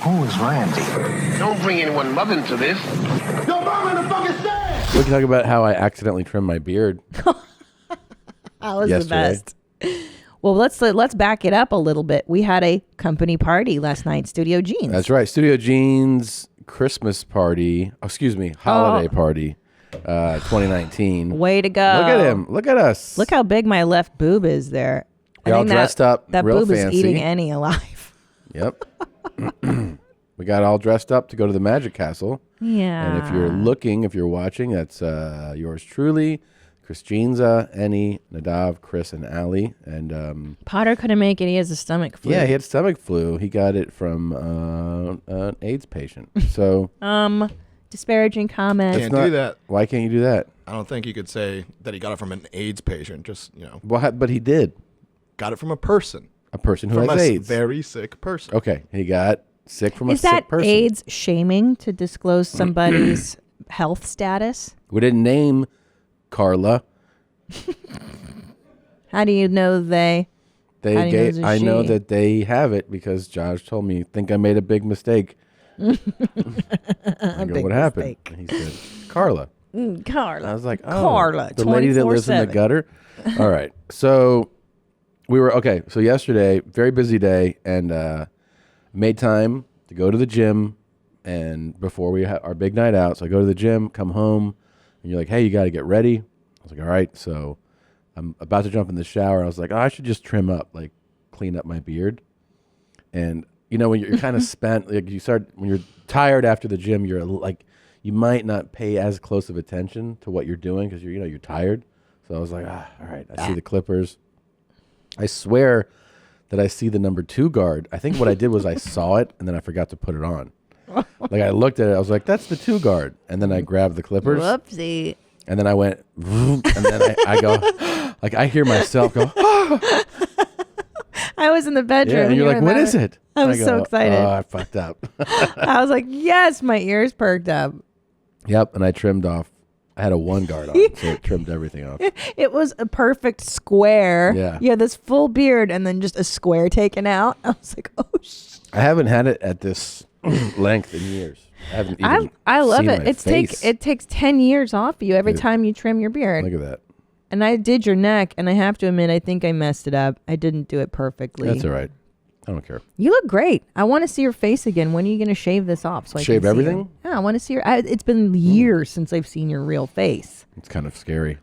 Who is Randy? Don't bring anyone mother into this. Your mom in the fucking stand! We can talk about how I accidentally trimmed my beard. That was yesterday. the best. Well, let's back it up a little bit. We had a company party last night, Studio Jeans. That's right. Studio Jeans Christmas party. Holiday party. 2019. Way to go. Look at him. Look at us. Look how big my left boob is there. We all dressed up That real boob fancy. is eating Annie alive. Yep. We got all dressed up to go to the Magic Castle. Yeah. And if you're watching, that's yours truly, Christina, Annie, Nadav, Chris, and Allie. And Potter couldn't make it. He has a stomach flu. yeah, he had stomach flu. He got it from an AIDS patient. So disparaging comments. Can't do that. Why can't you do that? I don't think you could say that he got it from an AIDS patient. Just, Well, but he did. got it from a person. A person who From has a AIDS. very sick person. Okay, he got sick from a Is sick that person. AIDS shaming to disclose somebody's health status? We didn't name Carla. How do you know they? How do you know it's a I know she? that they have it because Josh told me, think I made a big mistake. I go, Big what happened? mistake. And he said, Carla. Carla. I was like, oh, Carla, the lady that lives in the 24/7. gutter. All right. So so yesterday, very busy day, and made time to go to the gym. And before we had our big night out, so I go to the gym, come home, and you're like, hey, you got to get ready. I was like, all right. So I'm about to jump in the shower. I was like, oh, I should just trim up, like clean up my beard. And when you're kind of spent, like when you're tired after the gym, you're like, you might not pay as close of attention to what you're doing because you're tired. So I was like, all right, I see the clippers. I swear that I see the number 2 guard. I think what I did was I saw it and then I forgot to put it on. Like I looked at it, I was like, that's the 2 guard. And then I grabbed the clippers. Whoopsie. And then I went, and then I go, like I hear myself go, I was in the bedroom. yeah, and you're you like, were what in is that- it? I And was so go, excited. Oh, I fucked up. I was like, yes, my ears perked up. Yep, and I trimmed off. I had a 1 guard on, so it trimmed everything off. It was a perfect square. Yeah. You had this full beard and then just a square taken out. I was like, oh, shit. I haven't had it at this length in years. I haven't even I love seen it. my face. It takes 10 years off you every Yeah. time you trim your beard. Look at that. And I did your neck, and I have to admit, I think I messed it up. I didn't do it perfectly. That's all right. I don't care. You look great. I want to see your face again. When are you going to shave this off? So I Shave can see everything? you? Yeah, I want to see your. It's been years since I've seen your real face. It's kind of scary.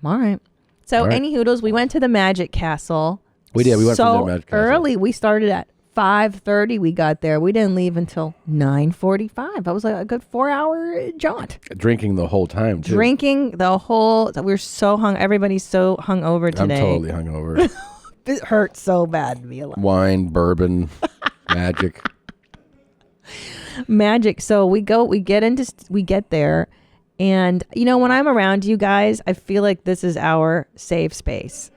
All right. So, All right. any hoodles, we went to the Magic Castle. We did. We went so from the Magic Castle. early. We started at 5:30. We got there. We didn't leave until 9:45. That was like a good 4-hour jaunt. Drinking the whole time, too. Drinking the whole. We're so hung. Everybody's so hungover I'm today. totally hungover. It hurts so bad to be alive. Wine, bourbon, magic. Magic. So we get there, and when I'm around you guys, I feel like this is our safe space.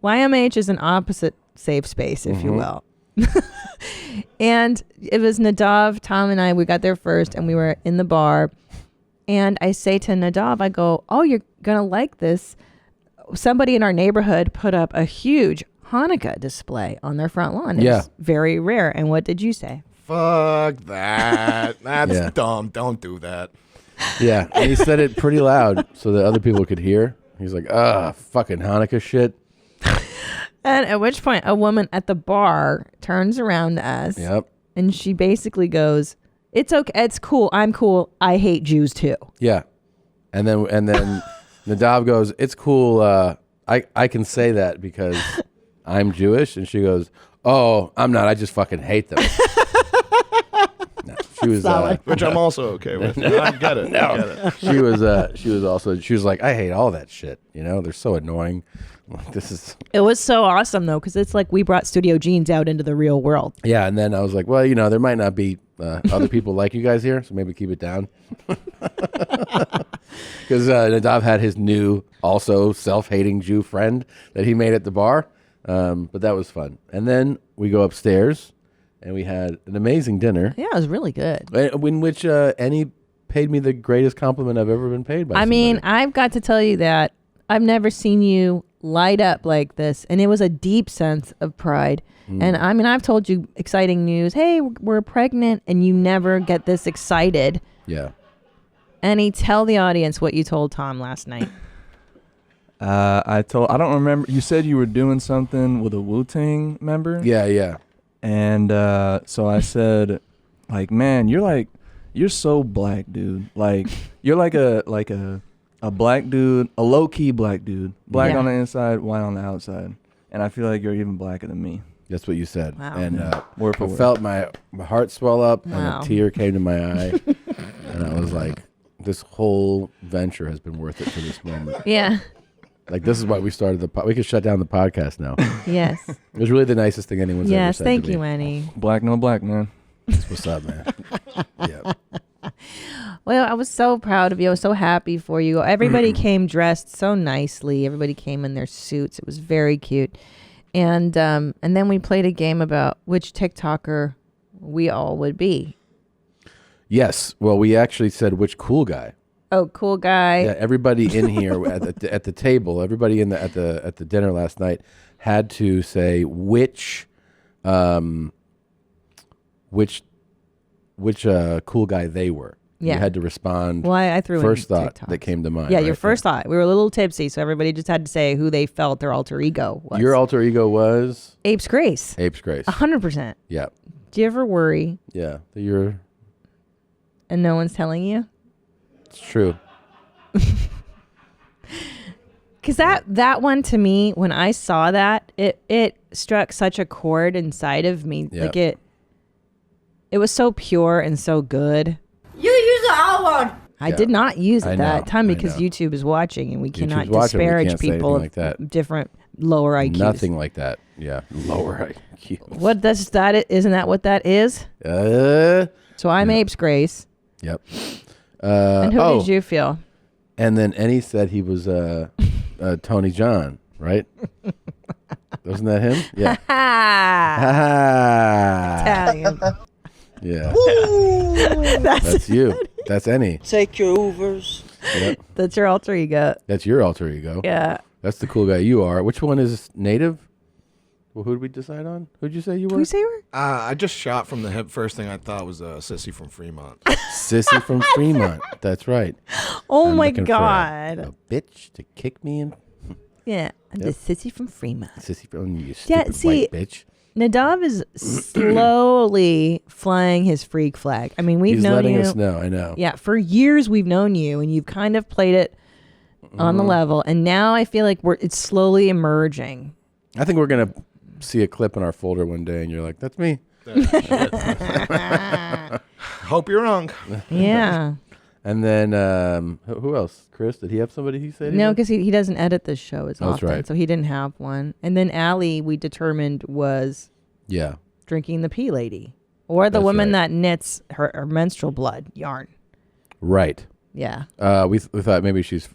YMH is an opposite safe space, if you will. And it was Nadav, Tom, and I. We got there first, and we were in the bar. And I say to Nadav, I go, "Oh, you're gonna like this." Somebody in our neighborhood put up a huge Hanukkah display on their front lawn. It's very rare. And what did you say? Fuck that. That's Yeah. dumb. Don't do that. Yeah, and he said it pretty loud so that other people could hear. He's like, fucking Hanukkah shit. And at which point, a woman at the bar turns around to us. Yep. And she basically goes, "It's okay. It's cool. I'm cool. I hate Jews too." Yeah. And then Nadav goes, it's cool. I can say that because I'm Jewish. And she goes, oh, I'm not. I just fucking hate them. No, she was Which I'm also okay with. I get it. I get it. she was like, I hate all that shit. They're so annoying. This is It was so awesome though, because it's like we brought Studio Jeans out into the real world. yeah. And then I was like, well, there might not be other people like you guys here, so maybe keep it down. Because Nadav had his new, also self-hating Jew friend that he made at the bar, but that was fun. And then we go upstairs, and we had an amazing dinner. Yeah, it was really good. In which Annie paid me the greatest compliment I've ever been paid by. I mean, somebody. I've got to tell you that I've never seen you light up like this, and it was a deep sense of pride. And I mean, I've told you exciting news. Hey, we're pregnant, and you never get this excited. Yeah. Annie, tell the audience what you told Tom last night. I don't remember. You said you were doing something with a Wu-Tang member. Yeah. And so I said, like, man, you're so black, dude. Like, you're like a black dude, a low-key black dude. Black on the inside, white on the outside. And I feel like you're even blacker than me. That's what you said. Wow. And Word for I word. felt my heart swell up Wow. and a tear came to my eye. And I was like, this whole venture has been worth it for this moment. Yeah. Like, this is why we started we could shut down the podcast now. Yes. It was really the nicest thing anyone's ever Yes. said Thank to you, me. Annie. Black, no black, man. That's what's up, man. Yeah. Well, I was so proud of you. I was so happy for you. Everybody came dressed so nicely. Everybody came in their suits. It was very cute. And then we played a game about which TikToker we all would be. Yes. Well, we actually said which cool guy. Oh, cool guy. Yeah, everybody in here at the table, everybody at the dinner last night had to say which cool guy they were. Yeah. You had to respond. Well, I threw first in thought TikToks. that came to mind. Yeah, right? your first thought. We were a little tipsy, so everybody just had to say who they felt their alter ego was. Your alter ego was Apes Grace. Apes Grace. 100%. Yeah, Do you ever worry yeah. You're. and no one's telling you? It's true. Because that one to me, when I saw that, it struck such a chord inside of me. Yep. Like it was so pure and so good. You use the R word. I Yeah. did not use it I that know, time I because know. YouTube is watching and we cannot YouTube's watching, we disparage can't say people anything like of that. different lower IQs. Nothing like that. Yeah, lower IQ. What does that? Isn't that what that is? So I'm Apes Grace. Yep. And who did you feel? And then Annie said he was Tony John, right? Wasn't that him? Yeah. Ah, Italian. Yeah. That's That's you. That's Annie. Take your Ubers. Yep. that's your alter ego. That's your alter ego. Yeah. That's the cool guy you are. Which one is native? Well, who did we decide on? Who'd you say you were? Who say you were? I just shot from the hip. First thing I thought was Sissy from Fremont. Sissy from Fremont. That's right. Oh I'm my looking for God. a bitch to kick me in. Yeah. I'm Yep. the sissy from Fremont. Sissy from you Yeah, stupid see- white bitch. Nadav is slowly flying his freak flag. I mean, we've He's known letting you. us know. I know. Yeah, for years we've known you, and you've kind of played it on the level. And now I feel like it's slowly emerging. I think we're gonna see a clip in our folder one day, and you're like, "That's me." Hope you're wrong. Yeah. And then who else? Chris? Did he have somebody he said? No, because he doesn't edit this show as That's often, right. so he didn't have one. And then Allie, we determined, was Yeah. drinking the pea lady, or the That's woman right. that knits her menstrual blood yarn. Right. Yeah. We thought maybe she's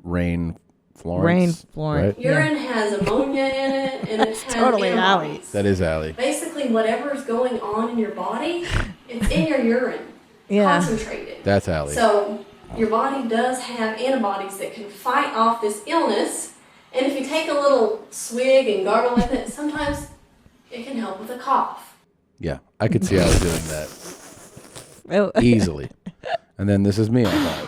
Rain Florence. Rain Florence. Right? Urine has ammonia in it, and it has Totally antibodies. Allie's. That is Allie. Basically, whatever's going on in your body, it's in your urine, Yeah. concentrated. That's Allie. So your body does have antibodies that can fight off this illness, and if you take a little swig and gargle with it, sometimes it can help with a cough. Yeah, I could see Allie doing that Oh. easily. And then this is me. I thought.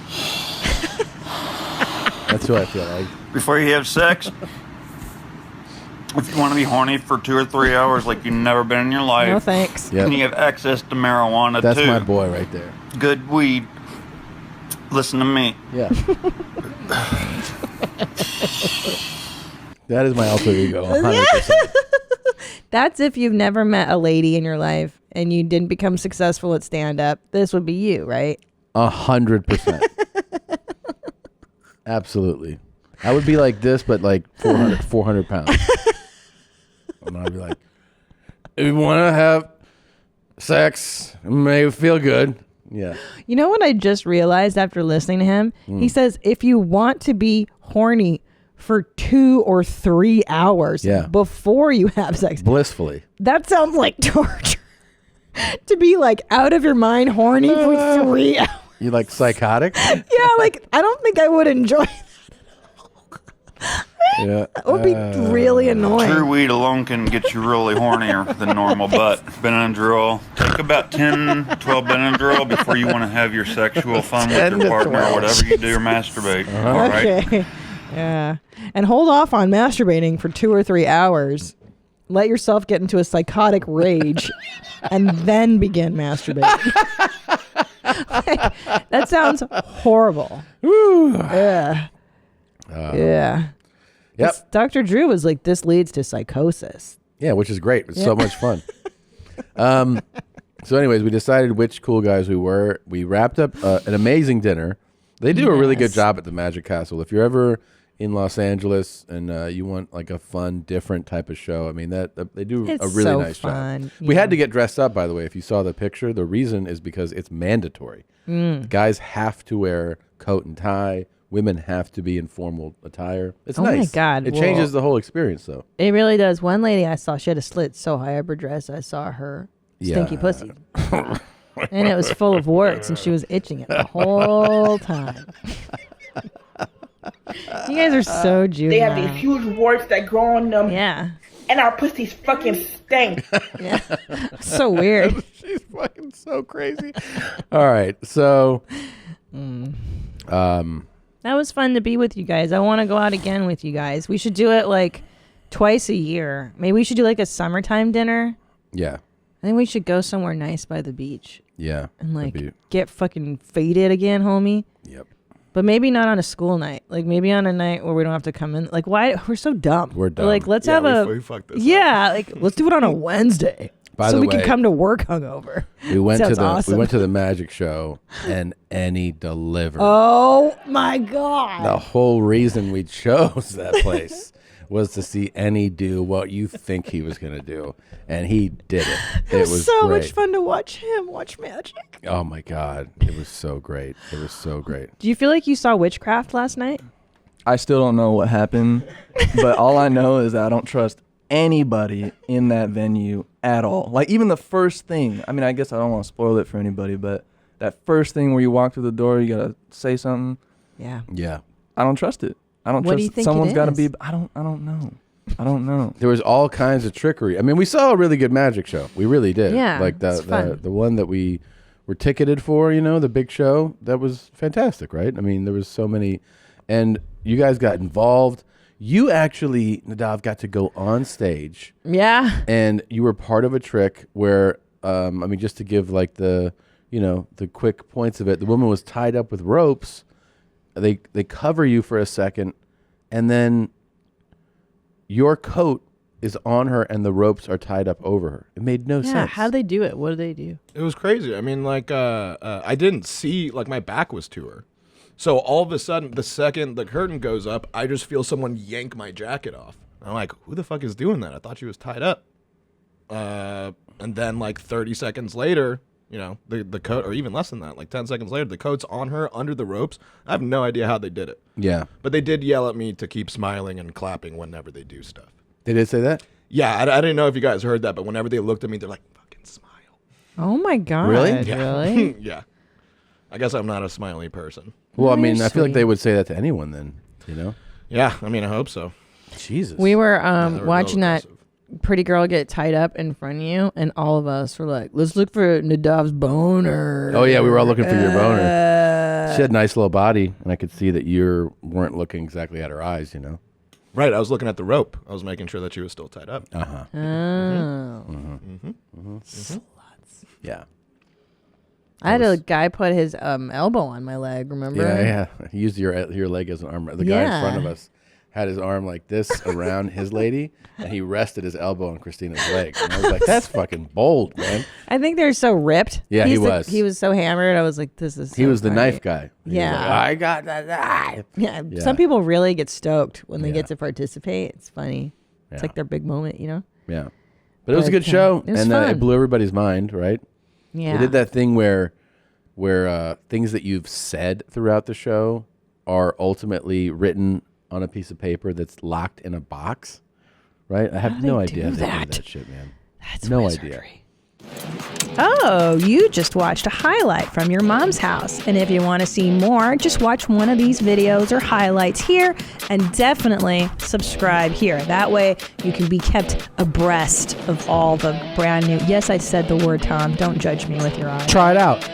That's who I feel like. Before you have sex, if you want to be horny for 2 or 3 hours like you've never been in your life, No thanks. Yep. and you have access to marijuana That's too, my boy right there. good weed, listen to me. Yeah. That is my alter ego. 100%. That's if you've never met a lady in your life and you didn't become successful at stand up. This would be you, right? 100%. Absolutely. I would be like this, but like 400 pounds. And I'd be like, if you want to have sex, it may feel good. Yeah. You know what I just realized after listening to him? He says if you want to be horny for 2 or 3 hours Yeah. before you have sex, Blissfully. that sounds like torture. To be like out of your mind horny for 3 hours. You like psychotic? Yeah, like I don't think I would enjoy that at all. Yeah. That would be really annoying. True weed alone can get you really hornier than normal, but Benadryl, take about 10, 12 Benadryl before you want to have your sexual fun with 10 your to partner 12. or whatever you do or masturbate. All right? Okay. Yeah. And hold off on masturbating for 2 or 3 hours. Let yourself get into a psychotic rage and then begin masturbating. That sounds horrible. Yeah. Yeah. Yep. Dr. Drew was like, this leads to psychosis. Yeah, which is great. It's so much fun. So anyways, we decided which cool guys we were. We wrapped up an amazing dinner. They do a really good job at the Magic Castle. If you're ever in Los Angeles and you want like a fun, different type of show, I mean, that they do It's a really so nice fun. job. We had to get dressed up, by the way. If you saw the picture, the reason is because it's mandatory. Guys have to wear coat and tie. Women have to be in formal attire. It's Oh my nice. God, It well- changes the whole experience, though. It really does. One lady I saw, she had a slit so high up her dress, I saw her stinky Yeah. pussy. And it was full of warts, and she was itching it the whole time. You guys are so juvenile. They have these huge warts that grow on them. Yeah. And our pussies fucking stink. Yeah. So weird. She's fucking so crazy. All right, so That was fun to be with you guys. I want to go out again with you guys. We should do it like twice a year. Maybe we should do like a summertime dinner. yeah, I think we should go somewhere nice by the beach yeah, and like that'd get fucking faded again, homie. yep. But maybe not on a school night. Like maybe on a night where we don't have to come in. Like why? We're so dumb. We're dumb. Like let's Yeah, have a. we fucked this up. Yeah, like let's do it on a Wednesday. By so the we way, can come to work hungover. We went to Sounds the awesome. we went to the magic show, and Annie delivered. Oh my god. The whole reason we chose that place was to see Annie do what you think he was going to do, and he did it. It was so great. much fun to watch him watch magic. Oh my god, it was so great. It was so great. Do you feel like you saw witchcraft last night? I still don't know what happened, but all I know is that I don't trust anybody in that venue at all. Like even the first thing. I mean, I guess I don't want to spoil it for anybody, but that first thing where you walk through the door, you gotta say something. Yeah. Yeah. I don't trust it. I don't What do trust you think someone's it got to is? be. I don't know. I don't know. There was all kinds of trickery. I mean, we saw a really good magic show. We really did. Yeah, like it's fun. the one that we were ticketed for, you know, the big show. That was fantastic, right? I mean, there was so many, and you guys got involved. You actually, Nadav, got to go on stage, Yeah. and you were part of a trick where, I mean, just to give like the, you know, the quick points of it. The woman was tied up with ropes. They cover you for a second, and then your coat is on her and the ropes are tied up over her. It made no Yeah. sense. How'd they do it? What did they do? It was crazy. I mean, like, I didn't see, like, my back was to her. So all of a sudden, the second the curtain goes up, I just feel someone yank my jacket off. I'm like, who the fuck is doing that? I thought she was tied up. And then, like, 30 seconds later, you know, the coat, or even less than that, like 10 seconds later, the coat's on her under the ropes. I have no idea how they did it. Yeah. But they did yell at me to keep smiling and clapping whenever they do stuff. They did say that? Yeah, I didn't know if you guys heard that, but whenever they looked at me, they're like, fucking smile. Oh my god. Really? Really? Yeah. I guess I'm not a smiley person. Well, I Oh, mean, you're I feel like sweet. they would say that to anyone then, you know? Yeah, I mean, I hope so. Jesus. We were They were watching real that aggressive. pretty girl get tied up in front of you, and all of us were like, let's look for Nadav's boner. Oh, yeah, we were all looking for your boner. Uh, She had a nice little body, and I could see that you weren't looking exactly at her eyes, you know? Right, I was looking at the rope. I was making sure that she was still tied up. Uh-huh. Oh. Yeah. I had a guy put his elbow on my leg, remember? Yeah, yeah. He used your leg as an arm. The guy in front of Yeah. us had his arm like this around his lady, and he rested his elbow on Christina's leg. And I was like, that's fucking bold, man. I think they're so ripped. Yeah, he was. He was so hammered. I was like, this is He so was the great. knife guy. He was Yeah. like, I got that knife. Yeah, Yeah. some people really get stoked when they Yeah. get to participate. It's funny. It's Yeah. like their big moment, you know? Yeah. But it was a But, good show, it was and fun. it blew everybody's mind, right? Yeah. They did that thing where things that you've said throughout the show are ultimately written on a piece of paper that's locked in a box, right? I have How no they idea do how they do that? that shit, man. That's no wizardry. idea. Oh, you just watched a highlight from your mom's house. And if you want to see more, just watch one of these videos or highlights here and definitely subscribe here. That way you can be kept abreast of all the brand new. Yes, I said the word, Tom. Don't judge me with your eyes. Try it out.